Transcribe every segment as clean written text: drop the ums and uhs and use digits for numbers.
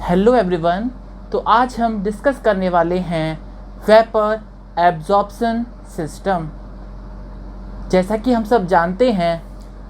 Hello everyone. तो आज हम डिस्कस करने वाले हैं वेपर एब्जॉर्प्शन सिस्टम। जैसा कि हम सब जानते हैं,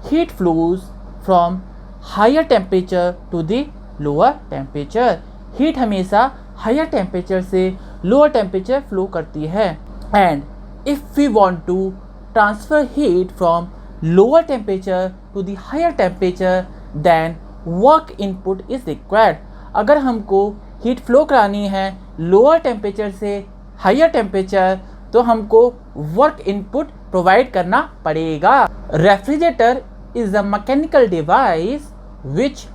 heat flows from higher temperature to the lower temperature. Heat हमेशा हायर टेम्परेचर से लोअर टेम्परेचर फ्लो करती है। And if we want to transfer heat from lower temperature to the higher temperature, then work input is required. अगर हमको heat flow करानी है lower temperature से higher temperature, तो हमको वर्क इनपुट प्रोवाइड करना पड़ेगा। Refrigerator is a mechanical device which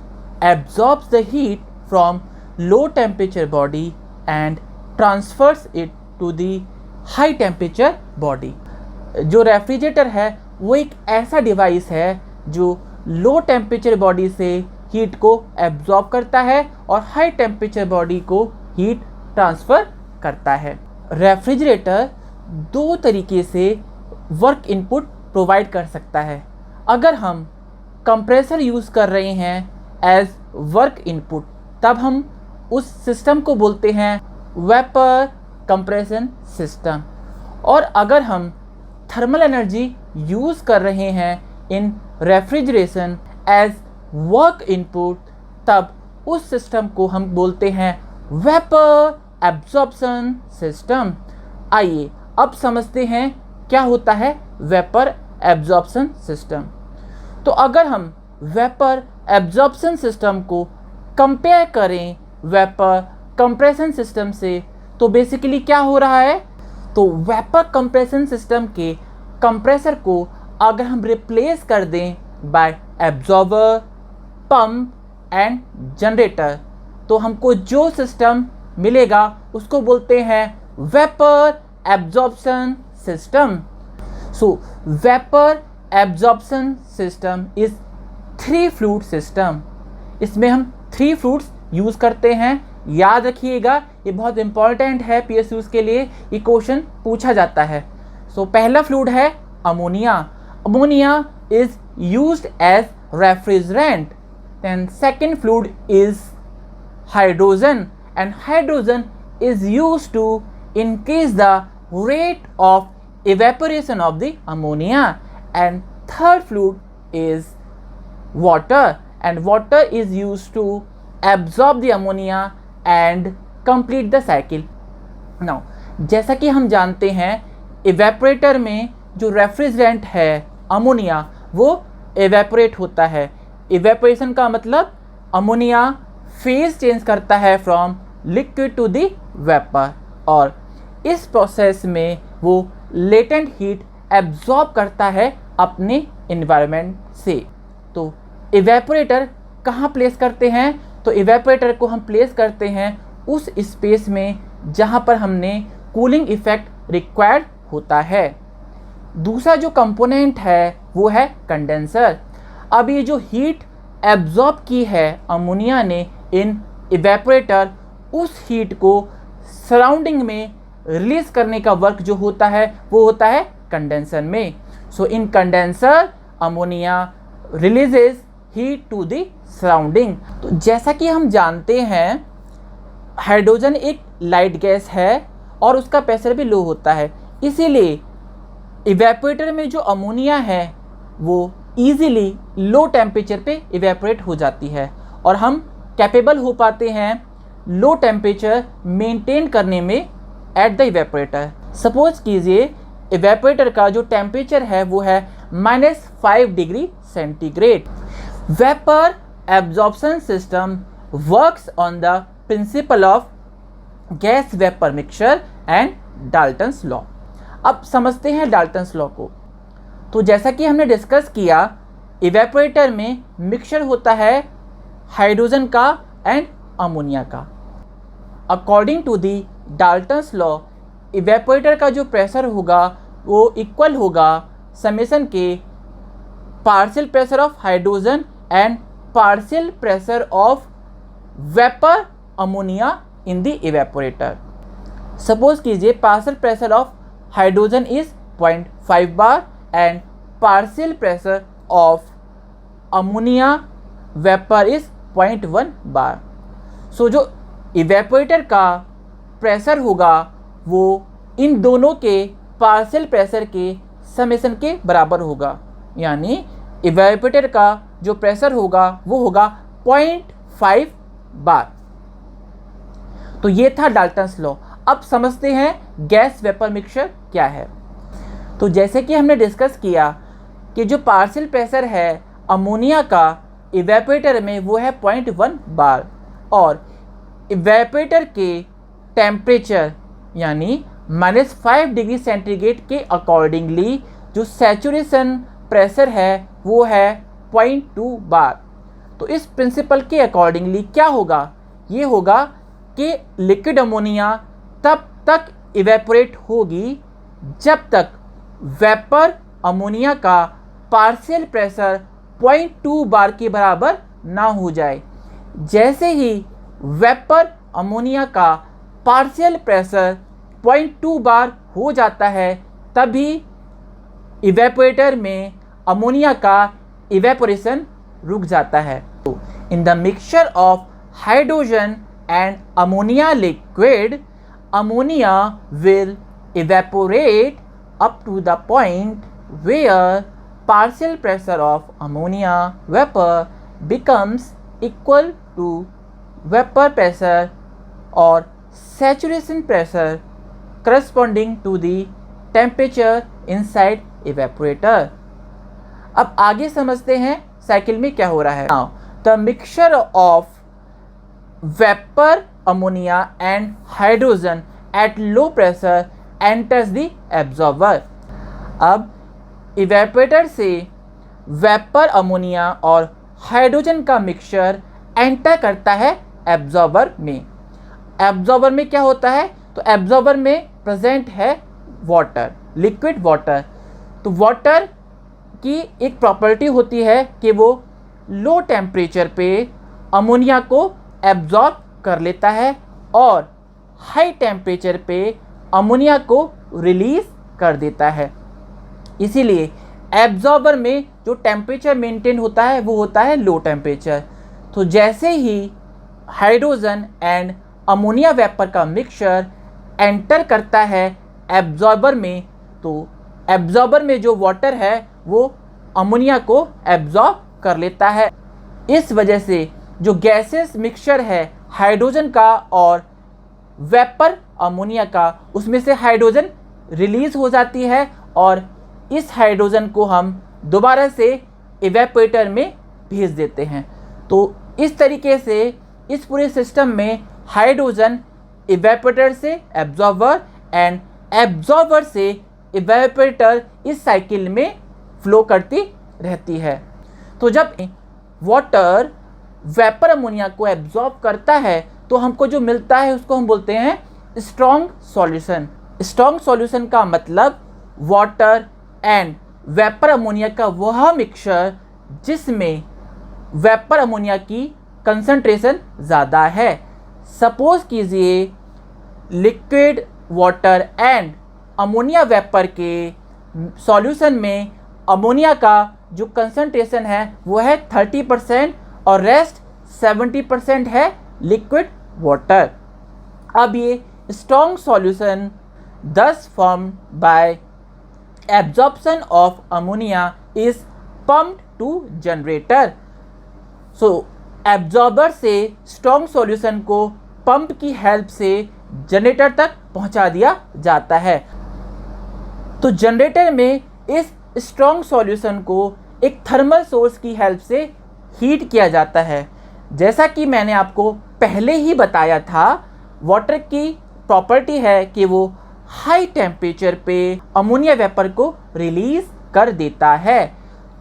absorbs the heat from low temperature body and transfers it to the high temperature body. जो रेफ्रिजरेटर है वो एक ऐसा डिवाइस है जो लो टेम्परेचर बॉडी से हीट को एब्जॉर्ब करता है और हाई टेम्परेचर बॉडी को हीट ट्रांसफ़र करता है। रेफ्रिजरेटर दो तरीके से वर्क इनपुट प्रोवाइड कर सकता है। अगर हम कंप्रेसर यूज़ कर रहे हैं एज वर्क इनपुट, तब हम उस सिस्टम को बोलते हैं वेपर कंप्रेशन सिस्टम। और अगर हम थर्मल एनर्जी यूज़ कर रहे हैं इन रेफ्रिजरेशन एज वर्क इनपुट, तब उस सिस्टम को हम बोलते हैं वेपर एब्जॉर्प्शन सिस्टम। आइए अब समझते हैं क्या होता है वेपर एब्जॉर्प्शन सिस्टम। तो अगर हम वेपर एब्जॉर्प्शन सिस्टम को कंपेयर करें वेपर कंप्रेशन सिस्टम से, तो बेसिकली क्या हो रहा है, तो वेपर कंप्रेशन सिस्टम के कंप्रेसर को अगर हम रिप्लेस कर दें by absorber, pump and generator, तो हमको जो सिस्टम मिलेगा उसको बोलते हैं vapour absorption system. So vapour absorption system is 3 fluid system. इसमें हम 3 फ्लूइड्स यूज़ करते हैं। याद रखिएगा, ये बहुत इंपॉर्टेंट है PSUs के लिए, ये क्वेश्चन पूछा जाता है। सो पहला फ्लूइड है ammonia. Ammonia is used as refrigerant. Then second fluid is hydrogen, and hydrogen is used to increase the rate of evaporation of the ammonia. And third fluid is water, and water is used to absorb the ammonia and complete the cycle. Now, जैसा कि हम जानते हैं evaporator में जो refrigerant है ammonia, वो evaporate होता है। इवेपोरेशन का मतलब अमोनिया फेज चेंज करता है from liquid to the vapour, और इस प्रोसेस में वो लेटेंट हीट एब्जॉर्ब करता है अपने इन्वायरमेंट से। तो इवेपोरेटर कहाँ प्लेस करते हैं, तो इवेपोरेटर को हम प्लेस करते हैं उस स्पेस में जहाँ पर हमने कूलिंग इफेक्ट रिक्वायर्ड होता है। दूसरा जो कंपोनेंट है वो है कंडेंसर। अब ये जो हीट एब्जॉर्ब की है अमोनिया ने इन इवेपोरेटर, उस हीट को सराउंडिंग में रिलीज करने का वर्क जो होता है वो होता है कंडेंसर में। So in condenser ammonia releases heat to the surrounding. तो जैसा कि हम जानते हैं हाइड्रोजन एक लाइट गैस है और उसका प्रेशर भी लो होता है, इसीलिए इवेपोरेटर में जो अमोनिया है वो ईज़िली लो टेम्परेचर पे इवेपोरेट हो जाती है और हम कैपेबल हो पाते हैं लो टेम्परेचर मेंटेन करने में एट द इवेपोरेटर। सपोज कीजिए इवेपोरेटर का जो टेम्परेचर है वो है -5 degree centigrade. Vapour absorption system works on the principle of gas vapour mixture and Dalton's law. अब समझते हैं डाल्टन्स लॉ को। तो जैसा कि हमने डिस्कस किया, इवेपोरेटर में मिक्सचर होता है हाइड्रोजन का एंड अमोनिया का। According to the Dalton's law, evaporator का जो प्रेशर होगा वो इक्वल होगा समेशन के partial pressure of hydrogen and partial pressure of vapour ammonia in the evaporator. Suppose कीजिए partial pressure of hydrogen is 0.5 bar and partial pressure of ammonia vapor is 0.1 bar. So जो evaporator का pressure होगा वो इन दोनों के partial pressure के summation के बराबर होगा, यानी इवेपोरेटर का जो प्रेशर होगा वो होगा 0.5 बार। तो ये था डाल्टन्स लॉ। अब समझते हैं गैस वेपर मिक्सचर क्या है। तो जैसे कि हमने डिस्कस किया कि जो पार्शियल प्रेशर है अमोनिया का इवेपोरेटर में वो है 0.1 बार, और इवेपोरेटर के टेम्परेचर यानी -5 डिग्री सेंटीग्रेड के अकॉर्डिंगली जो सैचुरेशन प्रेशर है वो है 0.2 बार। तो इस प्रिंसिपल के अकॉर्डिंगली क्या होगा, ये होगा कि लिक्विड अमोनिया तब तक इवेपोरेट होगी जब तक वेपर अमोनिया का पार्शियल प्रेशर 0.2 बार के बराबर ना हो जाए। जैसे ही वेपर अमोनिया का पार्शियल प्रेशर 0.2 बार हो जाता है तभी इवेपोरेटर में अमोनिया का इवेपोरेशन रुक जाता है। तो in the mixture of hydrogen and ammonia liquid, ammonia will evaporate up to the point where partial pressure of ammonia vapor becomes equal to vapor pressure or saturation pressure corresponding to the temperature inside evaporator। अब आगे समझते हैं cycle में क्या हो रहा है। Now the mixture of vapor ammonia and hydrogen at low pressure enters the absorber। अब इवेपोरेटर से वेपर अमोनिया और हाइड्रोजन का मिक्सचर एंटर करता है एब्जॉर्बर में। एब्जॉर्बर में क्या होता है, तो एब्जॉर्बर में प्रेजेंट है वाटर, लिक्विड वाटर। तो वाटर की एक प्रॉपर्टी होती है कि वो लो टेम्परेचर पे अमोनिया को एब्जॉर्ब कर लेता है और हाई टेम्परेचर पे अमोनिया को रिलीज कर देता है। इसीलिए एब्जॉर्बर में जो टेम्परेचर मेंटेन होता है वो होता है लो टेम्परेचर। तो जैसे ही हाइड्रोजन एंड अमोनिया वेपर का मिक्सचर एंटर करता है एब्जॉर्बर में, तो एब्जॉर्बर में जो वाटर है वो अमोनिया को एब्जॉर्ब कर लेता है। इस वजह से जो गैसेस मिक्सचर है हाइड्रोजन का और वेपर अमोनिया का, उसमें से हाइड्रोजन रिलीज हो जाती है और इस हाइड्रोजन को हम दोबारा से इवेपोरेटर में भेज देते हैं। तो इस तरीके से इस पूरे सिस्टम में हाइड्रोजन इवेपोरेटर से एब्जॉर्बर एंड एब्जॉर्बर से इवेपोरेटर इस साइकिल में फ्लो करती रहती है। तो जब वाटर वेपर अमोनिया को एब्जॉर्ब करता है तो हमको जो मिलता है उसको हम बोलते हैं स्ट्रॉन्ग सॉल्यूशन। स्ट्रॉन्ग सॉल्यूशन का मतलब वाटर एंड वेपर अमोनिया का वह मिक्सचर जिसमें वेपर अमोनिया की कंसंट्रेशन ज़्यादा है। सपोज कीजिए liquid water and ammonia vapour के सॉल्यूशन में अमोनिया का जो कंसंट्रेशन है वो है 30% और रेस्ट 70% है लिक्विड वाटर। अब ये strong solution thus formed by absorption of ammonia is pumped to generator। so absorber से स्ट्रॉन्ग सॉल्यूशन को पंप की हेल्प से जनरेटर तक पहुंचा दिया जाता है। तो जनरेटर में इस स्ट्रॉन्ग सॉल्यूशन को एक थर्मल सोर्स की हेल्प से हीट किया जाता है। जैसा कि मैंने आपको पहले ही बताया था, वाटर की प्रॉपर्टी है कि वो हाई टेम्परेचर पे अमोनिया वेपर को रिलीज कर देता है।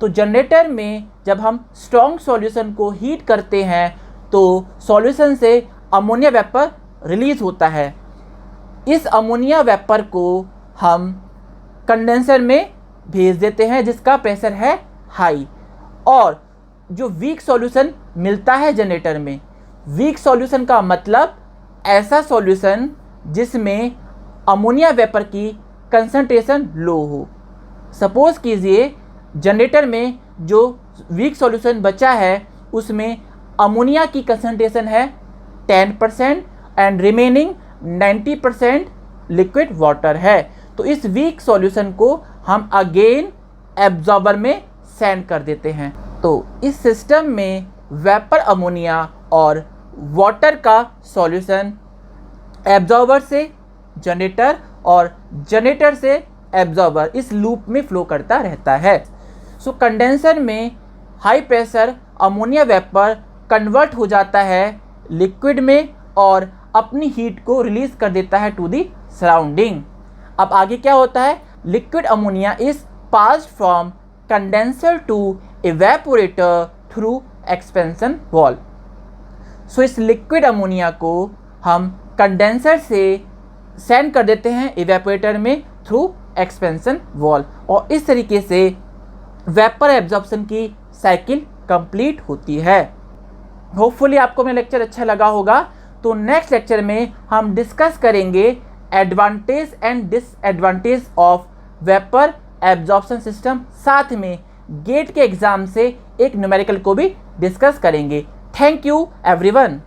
तो जनरेटर में जब हम स्ट्रॉन्ग सॉल्यूशन को हीट करते हैं तो सॉल्यूशन से अमोनिया वेपर रिलीज होता है। इस अमोनिया वेपर को हम कंडेंसर में भेज देते हैं जिसका प्रेशर है हाई, और जो वीक सॉल्यूशन मिलता है जनरेटर में, वीक सॉल्यूशन का मतलब ऐसा सॉल्यूशन जिसमें अमोनिया वेपर की कंसंट्रेशन लो हो। सपोज कीजिए जनरेटर में जो वीक सॉल्यूशन बचा है उसमें अमोनिया की कंसंट्रेशन है 10% एंड रिमेनिंग 90% लिक्विड वाटर है। तो इस वीक सॉल्यूशन को हम अगेन एब्जॉर्बर में सेंड कर देते हैं। तो इस सिस्टम में वेपर अमोनिया और वाटर का सॉल्यूशन एब्जॉर्बर से जनरेटर और जनरेटर से एब्जॉर्बर इस लूप में फ्लो करता रहता है। सो कंडेंसर में high pressure ammonia vapour convert हो जाता है लिक्विड में और अपनी हीट को रिलीज कर देता है टू दी सराउंडिंग। अब आगे क्या होता है, liquid ammonia is passed from condenser to evaporator through expansion valve. So इस लिक्विड अमोनिया को हम कंडेंसर से सेंड कर देते हैं इवेपोरेटर में थ्रू एक्सपेंशन वॉल्व और इस तरीके से वेपर एब्जॉर्प्शन की साइकिल कंप्लीट होती है। होपफुली आपको मेरा लेक्चर अच्छा लगा होगा। तो नेक्स्ट लेक्चर में हम डिस्कस करेंगे advantage and disadvantage of vapour absorption system, साथ में गेट के एग्जाम से एक न्यूमेरिकल को भी डिस्कस करेंगे। Thank you everyone.